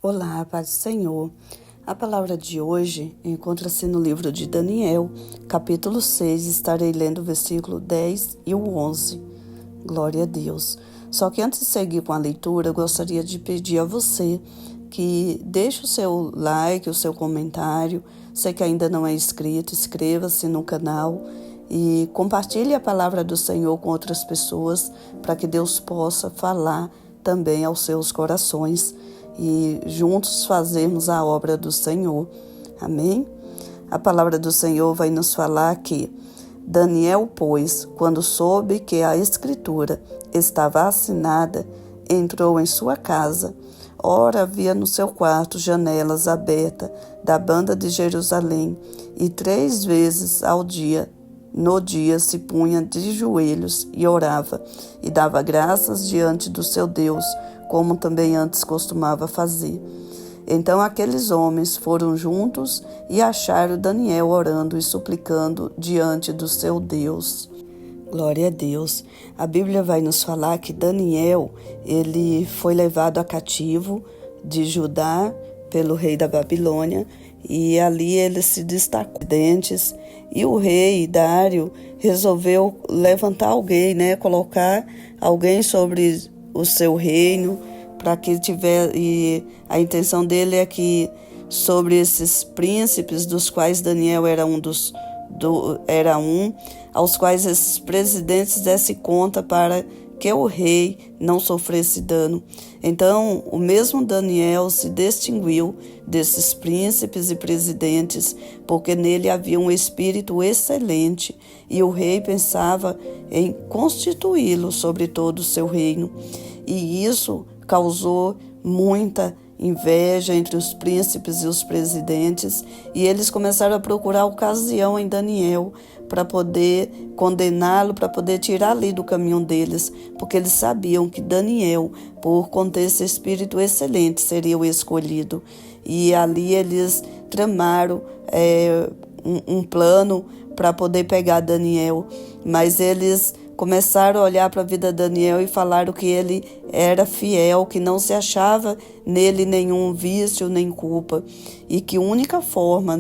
Olá, paz do Senhor. A palavra de hoje encontra-se no livro de Daniel, capítulo 6, estarei lendo o versículo 10 e o 11. Glória a Deus. Só que antes de seguir com a leitura, eu gostaria de pedir a você que deixe o seu like, o seu comentário. Você que ainda não é inscrito, inscreva-se no canal e compartilhe a palavra do Senhor com outras pessoas para que Deus possa falar também aos seus corações e juntos fazermos a obra do Senhor. Amém? A palavra do Senhor vai nos falar que Daniel, pois, quando soube que a escritura estava assinada, entrou em sua casa. Ora, havia no seu quarto janelas abertas da banda de Jerusalém, e 3 vezes ao dia, no dia, se punha de joelhos e orava, e dava graças diante do seu Deus, como também antes costumava fazer. Então aqueles homens foram juntos e acharam Daniel orando e suplicando diante do seu Deus. Glória a Deus. A Bíblia vai nos falar que Daniel, ele foi levado a cativo de Judá pelo rei da Babilônia, e ali ele se destacou. E o rei Dário resolveu levantar alguém, colocar alguém sobre o seu reino, para que e a intenção dele é que sobre esses príncipes, dos quais Daniel era aos quais esses presidentes dessem conta para que o rei não sofresse dano. Então, o mesmo Daniel se distinguiu desses príncipes e presidentes, porque nele havia um espírito excelente, e o rei pensava em constituí-lo sobre todo o seu reino. E isso causou muita inveja entre os príncipes e os presidentes, e eles começaram a procurar ocasião em Daniel para poder condená-lo, para poder tirá-lo do caminho deles, porque eles sabiam que Daniel, por conter esse espírito excelente, seria o escolhido. E ali eles tramaram um plano para poder pegar Daniel, mas eles começaram a olhar para a vida de Daniel e falaram que ele era fiel, que não se achava nele nenhum vício nem culpa, e que a única forma,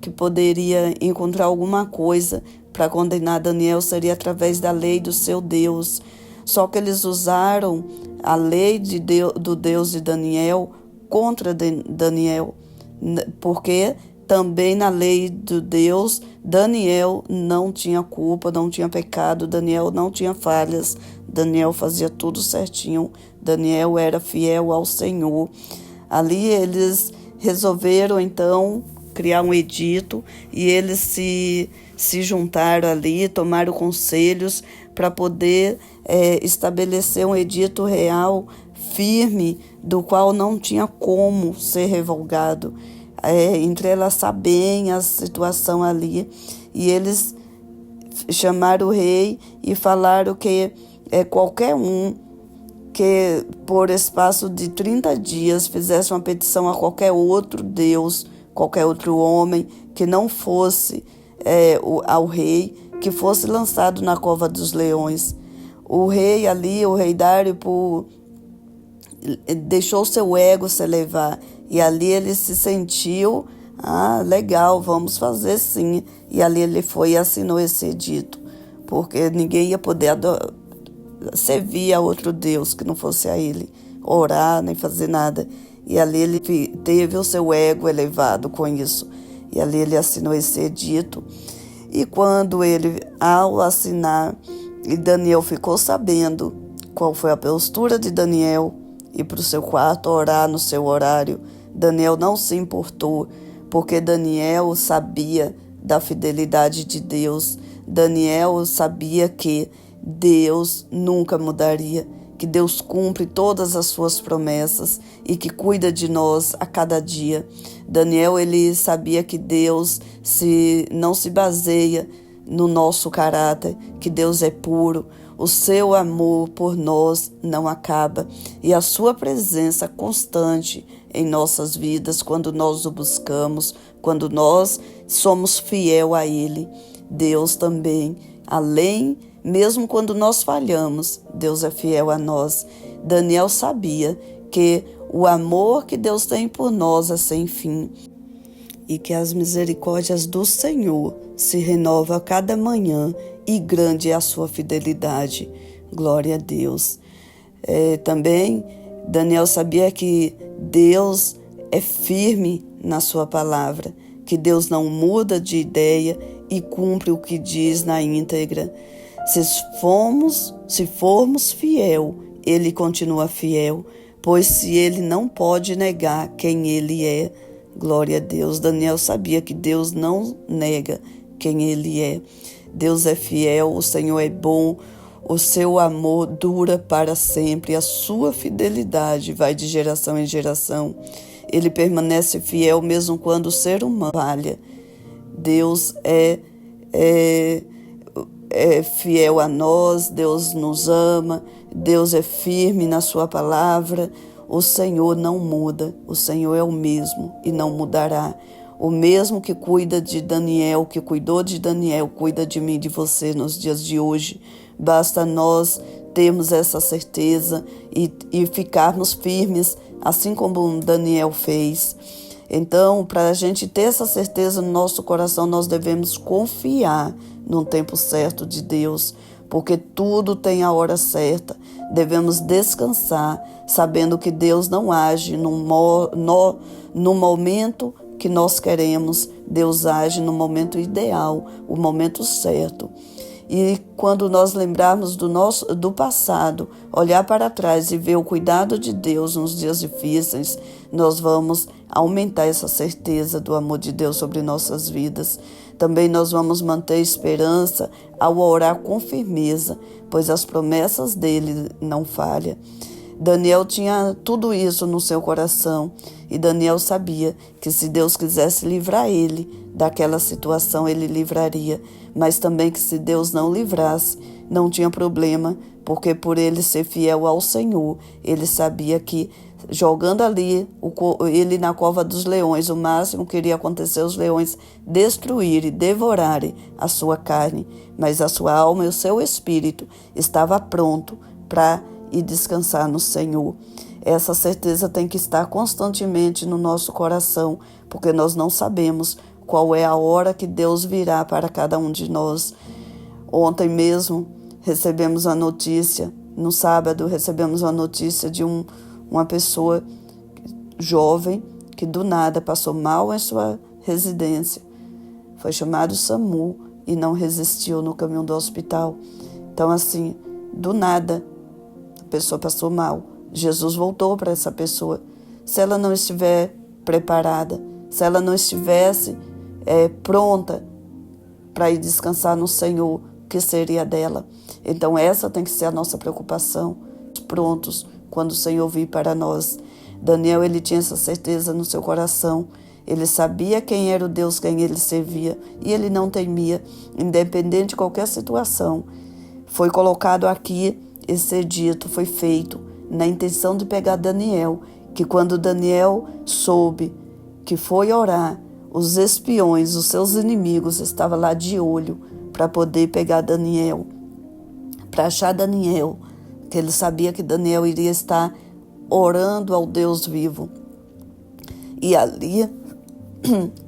que poderia encontrar alguma coisa para condenar Daniel seria através da lei do seu Deus. Só que eles usaram a lei do Deus de Daniel contra Daniel, porque também na lei de Deus, Daniel não tinha culpa, não tinha pecado, Daniel não tinha falhas, Daniel fazia tudo certinho, Daniel era fiel ao Senhor. Ali eles resolveram então criar um edito, e eles se juntaram ali, tomaram conselhos para poder estabelecer um edito real, firme, do qual não tinha como ser revogado. Entrelaçar bem a situação ali, e eles chamaram o rei e falaram que qualquer um que por espaço de 30 dias fizesse uma petição a qualquer outro Deus, qualquer outro homem que não fosse ao rei, que fosse lançado na cova dos leões. O rei Dário, deixou seu ego se elevar, e ali ele se sentiu, legal, vamos fazer sim. E ali ele foi e assinou esse edito, porque ninguém ia poder servir a outro Deus que não fosse a ele, orar, nem fazer nada. E ali ele teve o seu ego elevado com isso, e ali ele assinou esse edito. E quando ao assinar, e Daniel ficou sabendo qual foi a postura de Daniel, ir para o seu quarto orar no seu horário, Daniel não se importou, porque Daniel sabia da fidelidade de Deus. Daniel sabia que Deus nunca mudaria, que Deus cumpre todas as suas promessas e que cuida de nós a cada dia. Daniel, ele sabia que Deus não se baseia no nosso caráter, que Deus é puro. O seu amor por nós não acaba, e a sua presença constante em nossas vidas, quando nós o buscamos, quando nós somos fiel a Ele. Deus também, mesmo quando nós falhamos, Deus é fiel a nós. Daniel sabia que o amor que Deus tem por nós é sem fim e que as misericórdias do Senhor se renovam a cada manhã e grande é a sua fidelidade. Glória a Deus. Também Daniel sabia que Deus é firme na sua palavra, que Deus não muda de ideia e cumpre o que diz na íntegra. Se formos fiel, Ele continua fiel, pois se Ele não pode negar quem Ele é. Glória a Deus. Daniel sabia que Deus não nega quem Ele é. Deus é fiel, o Senhor é bom, o seu amor dura para sempre, a sua fidelidade vai de geração em geração. Ele permanece fiel mesmo quando o ser humano falha. Deus é fiel a nós, Deus nos ama, Deus é firme na sua palavra. O Senhor não muda, o Senhor é o mesmo e não mudará. O mesmo que cuida de Daniel, que cuidou de Daniel, cuida de mim e de você nos dias de hoje. Basta nós termos essa certeza e ficarmos firmes, assim como Daniel fez. Então, para a gente ter essa certeza no nosso coração, nós devemos confiar no tempo certo de Deus, porque tudo tem a hora certa. Devemos descansar, sabendo que Deus não age no momento que nós queremos. Deus age no momento ideal, o momento certo. E quando nós lembrarmos do passado, olhar para trás e ver o cuidado de Deus nos dias difíceis, nós vamos aumentar essa certeza do amor de Deus sobre nossas vidas. Também nós vamos manter esperança ao orar com firmeza, pois as promessas dele não falham. Daniel tinha tudo isso no seu coração e Daniel sabia que se Deus quisesse livrar ele daquela situação, ele livraria, mas também que se Deus não livrasse, não tinha problema, porque por ele ser fiel ao Senhor, ele sabia que jogando ali ele na cova dos leões, o máximo que iria acontecer os leões destruírem, devorarem a sua carne, mas a sua alma e o seu espírito estava pronto para e descansar no Senhor. Essa certeza tem que estar constantemente no nosso coração, porque nós não sabemos qual é a hora que Deus virá para cada um de nós. Ontem mesmo recebemos a notícia, no sábado recebemos a notícia de uma pessoa jovem que do nada passou mal em sua residência. Foi chamado SAMU e não resistiu no caminho do hospital. Então assim, do nada, a pessoa passou mal. Jesus voltou para essa pessoa. Se ela não estiver preparada, se ela não estivesse pronta para ir descansar no Senhor, o que seria dela? Então essa tem que ser a nossa preocupação. Prontos quando o Senhor vir para nós. Daniel, ele tinha essa certeza no seu coração. Ele sabia quem era o Deus quem ele servia e ele não temia, independente de qualquer situação. Foi colocado aqui esse edito, foi feito na intenção de pegar Daniel, que quando Daniel soube que foi orar, os espiões, os seus inimigos estavam lá de olho para poder pegar Daniel, para achar Daniel, que ele sabia que Daniel iria estar orando ao Deus vivo. E ali,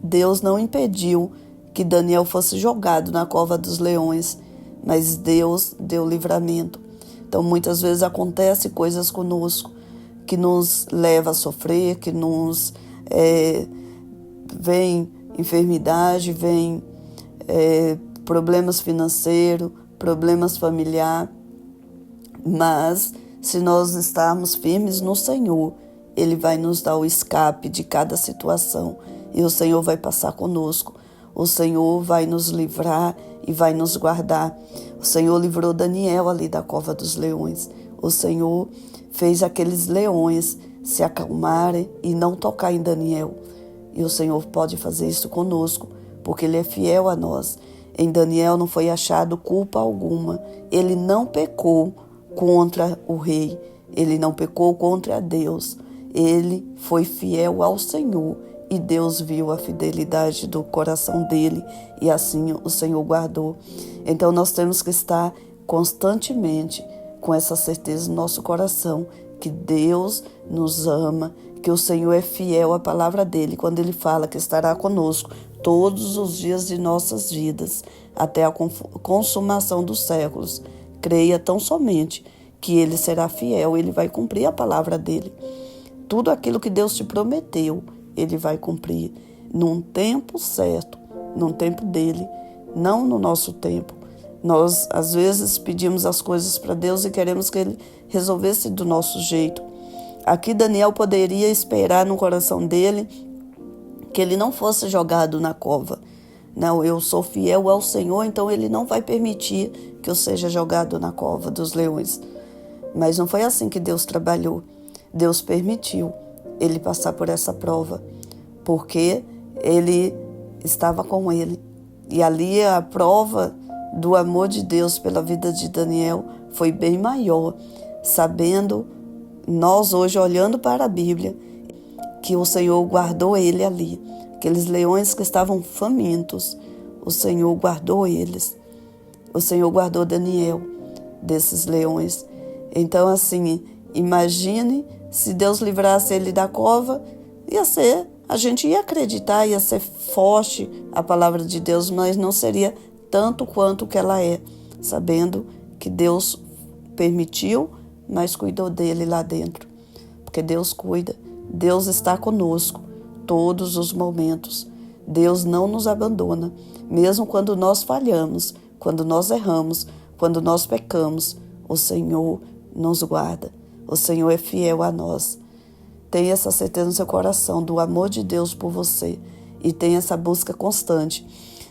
Deus não impediu que Daniel fosse jogado na cova dos leões, mas Deus deu livramento. Então, muitas vezes acontecem coisas conosco que nos leva a sofrer, que nos vem enfermidade, vem problemas financeiros, problemas familiares. Mas, se nós estarmos firmes no Senhor, Ele vai nos dar o escape de cada situação e o Senhor vai passar conosco. O Senhor vai nos livrar e vai nos guardar. O Senhor livrou Daniel ali da cova dos leões. O Senhor fez aqueles leões se acalmarem e não tocar em Daniel. E o Senhor pode fazer isso conosco, porque Ele é fiel a nós. Em Daniel não foi achado culpa alguma. Ele não pecou contra o rei. Ele não pecou contra Deus. Ele foi fiel ao Senhor. E Deus viu a fidelidade do coração dele e assim o Senhor guardou. Então nós temos que estar constantemente com essa certeza no nosso coração que Deus nos ama, que o Senhor é fiel à palavra dele, quando ele fala que estará conosco todos os dias de nossas vidas, até a consumação dos séculos. Creia tão somente que ele será fiel, ele vai cumprir a palavra dele. Tudo aquilo que Deus te prometeu, ele vai cumprir num tempo certo, num tempo dele, não no nosso tempo. Nós, às vezes, pedimos as coisas para Deus e queremos que ele resolvesse do nosso jeito. Aqui Daniel poderia esperar no coração dele que ele não fosse jogado na cova. Não, eu sou fiel ao Senhor, então ele não vai permitir que eu seja jogado na cova dos leões. Mas não foi assim que Deus trabalhou. Deus permitiu ele passar por essa prova, porque ele estava com ele. E ali a prova do amor de Deus pela vida de Daniel foi bem maior, sabendo, nós hoje olhando para a Bíblia, que o Senhor guardou ele ali. Aqueles leões que estavam famintos, o Senhor guardou eles. O Senhor guardou Daniel desses leões. Então, assim, imagine se Deus livrasse ele da cova, a gente ia acreditar, ia ser forte a palavra de Deus, mas não seria tanto quanto que ela é, sabendo que Deus permitiu, mas cuidou dele lá dentro. Porque Deus cuida, Deus está conosco todos os momentos. Deus não nos abandona, mesmo quando nós falhamos, quando nós erramos, quando nós pecamos, o Senhor nos guarda. O Senhor é fiel a nós. Tenha essa certeza no seu coração do amor de Deus por você e tenha essa busca constante.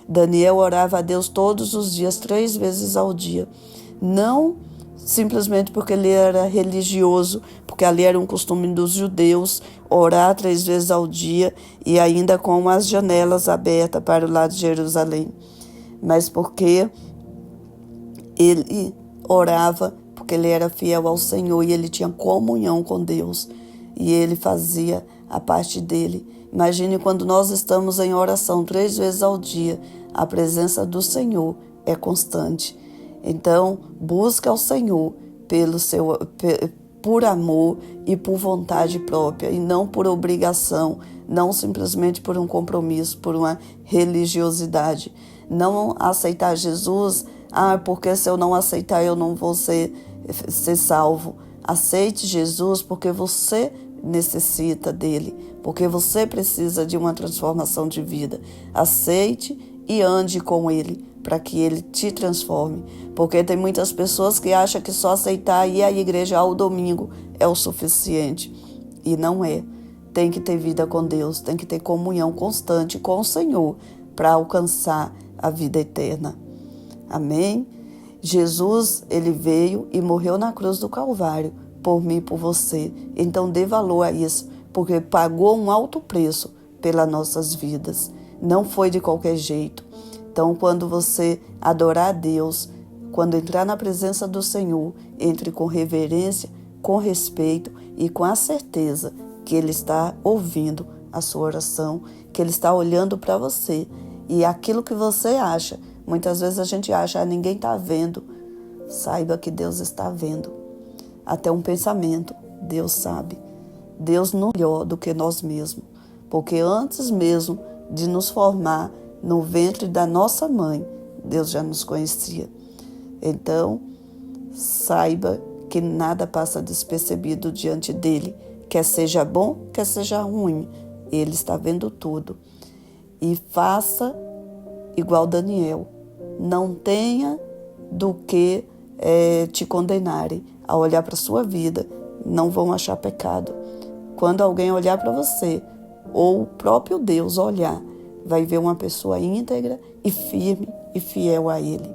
Daniel orava a Deus todos os dias, 3 vezes ao dia. Não simplesmente porque ele era religioso, porque ali era um costume dos judeus, orar 3 vezes ao dia e ainda com as janelas abertas para o lado de Jerusalém. Mas porque ele orava, porque ele era fiel ao Senhor e ele tinha comunhão com Deus e ele fazia a parte dele. Imagine quando nós estamos em oração 3 vezes ao dia, a presença do Senhor é constante. Então, busca ao Senhor por amor e por vontade própria e não por obrigação, não simplesmente por um compromisso, por uma religiosidade. Não aceitar Jesus, porque se eu não aceitar eu não vou ser salvo. Aceite Jesus porque você necessita dele, porque você precisa de uma transformação de vida. Aceite e ande com ele para que ele te transforme. Porque tem muitas pessoas que acham que só aceitar ir à igreja ao domingo é o suficiente. E não é. Tem que ter vida com Deus, tem que ter comunhão constante com o Senhor para alcançar a vida eterna. Amém? Jesus, ele veio e morreu na cruz do Calvário por mim e por você. Então dê valor a isso, porque pagou um alto preço pelas nossas vidas. Não foi de qualquer jeito. Então, quando você adorar a Deus, quando entrar na presença do Senhor, entre com reverência, com respeito e com a certeza que Ele está ouvindo a sua oração, que Ele está olhando para você. E aquilo que você acha, muitas vezes a gente acha, ninguém está vendo. Saiba que Deus está vendo. Até um pensamento, Deus sabe. Deus não é melhor do que nós mesmos, porque antes mesmo de nos formar no ventre da nossa mãe, Deus já nos conhecia. Então, saiba que nada passa despercebido diante dele, quer seja bom, quer seja ruim. Ele está vendo tudo. E faça igual Daniel. Não tenha do que te condenarem. Ao olhar para a sua vida, não vão achar pecado. Quando alguém olhar para você, ou o próprio Deus olhar, vai ver uma pessoa íntegra e firme e fiel a Ele.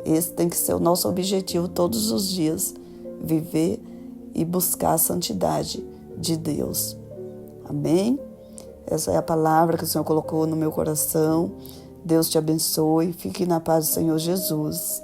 Esse tem que ser o nosso objetivo todos os dias, viver e buscar a santidade de Deus. Amém? Essa é a palavra que o Senhor colocou no meu coração. Deus te abençoe. Fique na paz do Senhor Jesus.